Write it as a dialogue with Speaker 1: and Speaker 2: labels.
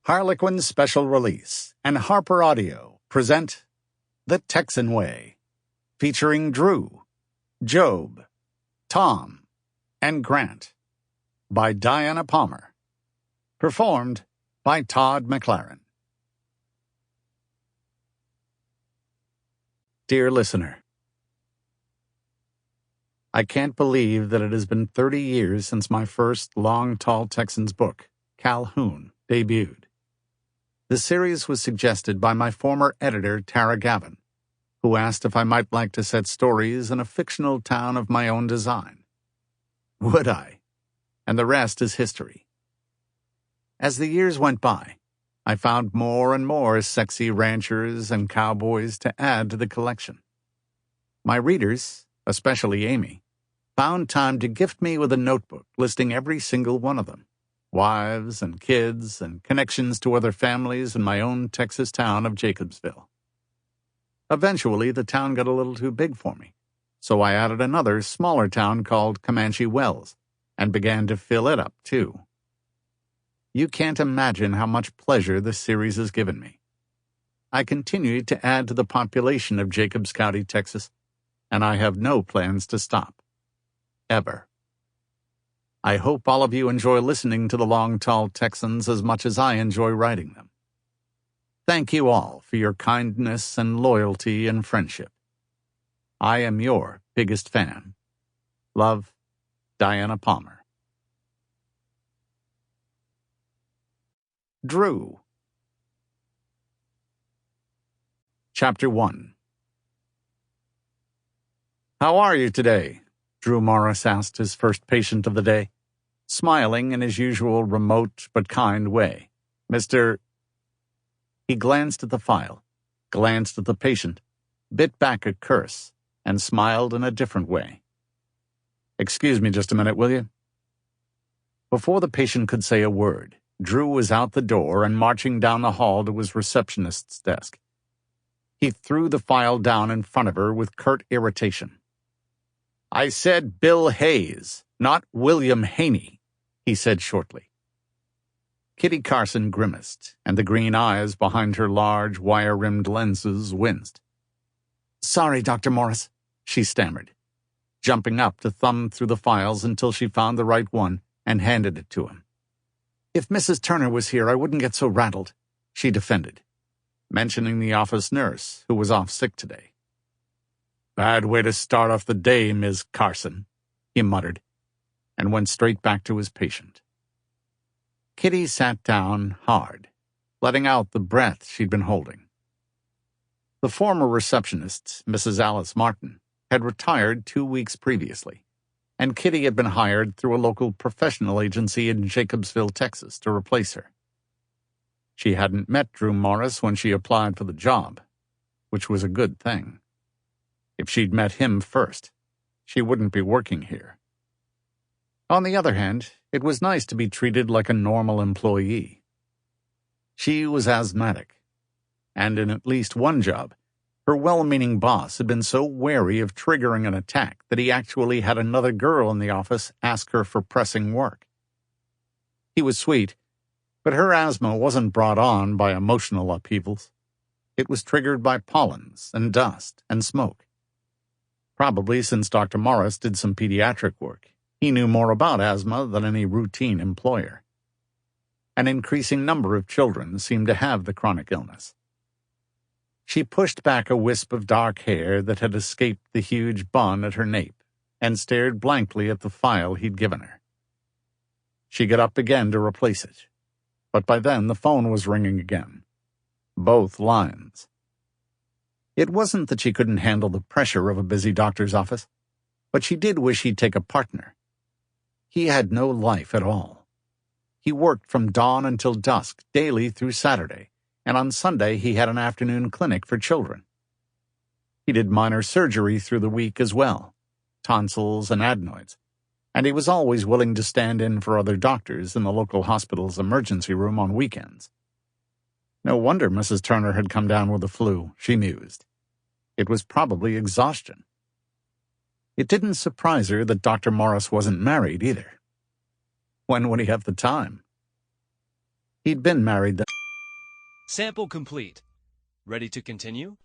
Speaker 1: Harlequin Special Release and HarlequinAudio present The Texan Way, featuring Drew, Jobe, Tom, and Grant, by Diana Palmer. Performed by Todd Mclaren. Dear listener, I can't believe that it has been 30 years since my first Long, Tall Texans book, Calhoun, debuted. The series was suggested by my former editor, Tara Gavin, who asked if I might like to set stories in a fictional town of my own design. Would I? And the rest is history. As the years went by, I found more and more sexy ranchers and cowboys to add to the collection. My readers, especially Amy, found time to gift me with a notebook listing every single one of them, wives and kids and connections to other families in my own Texas town of Jacobsville. Eventually, the town got a little too big for me, so I added another smaller town called Comanche Wells and began to fill it up too. You can't imagine how much pleasure this series has given me. I continue to add to the population of Jacobs County, Texas, and I have no plans to stop. Ever. I hope all of you enjoy listening to the Long Tall Texans as much as I enjoy writing them. Thank you all for your kindness and loyalty and friendship. I am your biggest fan. Love, Diana Palmer. Drew. Chapter 1. How are you today? Drew Morris asked his first patient of the day, smiling in his usual remote but kind way. Mr. He glanced at the file, glanced at the patient, bit back a curse, and smiled in a different way. Excuse me just a minute, will you? Before the patient could say a word, Drew was out the door and marching down the hall to his receptionist's desk. He threw the file down in front of her with curt irritation. I said Bill Hayes, not William Haney, he said shortly. Kitty Carson grimaced, and the green eyes behind her large, wire-rimmed lenses winced. Sorry, Dr. Morris, she stammered, jumping up to thumb through the files until she found the right one and handed it to him. If Mrs. Turner was here, I wouldn't get so rattled, she defended, mentioning the office nurse, who was off sick today. Bad way to start off the day, Ms. Carson, he muttered, and went straight back to his patient. Kitty sat down hard, letting out the breath she'd been holding. The former receptionist, Mrs. Alice Martin, had retired 2 weeks previously, and Kitty had been hired through a local professional agency in Jacobsville, Texas, to replace her. She hadn't met Drew Morris when she applied for the job, which was a good thing. If she'd met him first, she wouldn't be working here. On the other hand, it was nice to be treated like a normal employee. She was asthmatic, and in at least one job, her well-meaning boss had been so wary of triggering an attack that he actually had another girl in the office ask her for pressing work. He was sweet, but her asthma wasn't brought on by emotional upheavals. It was triggered by pollens and dust and smoke. Probably since Dr. Morris did some pediatric work, he knew more about asthma than any routine employer. An increasing number of children seemed to have the chronic illness. She pushed back a wisp of dark hair that had escaped the huge bun at her nape and stared blankly at the file he'd given her. She got up again to replace it, but by then the phone was ringing again. Both lines. It wasn't that she couldn't handle the pressure of a busy doctor's office, but she did wish he'd take a partner. He had no life at all. He worked from dawn until dusk, daily through Saturday, and on Sunday he had an afternoon clinic for children. He did minor surgery through the week as well, tonsils and adenoids, and he was always willing to stand in for other doctors in the local hospital's emergency room on weekends. No wonder Mrs. Turner had come down with the flu, she mused. It was probably exhaustion. It didn't surprise her that Dr. Morris wasn't married either. When would he have the time? He'd been married
Speaker 2: Sample complete. Ready to continue?